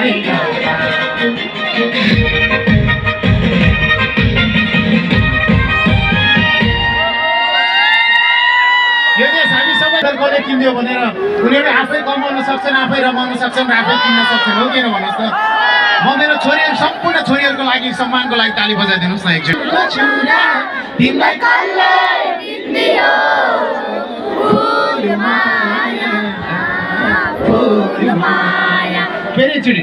यो देश हामी सबै कसले किन्दियो भनेर उनीहरू आफै कमाउन सक्छन्, आफै रमाउन सक्छन् र आफै किन्न सक्छन्, हो किन भन्नुहोस् त। म मेरो छोरीहरू सम्पूर्ण छोरीहरूको लागि सम्मानको लागि ताली बजाइदिनुहोस् न एकचोटि। फेरि एकचोटि।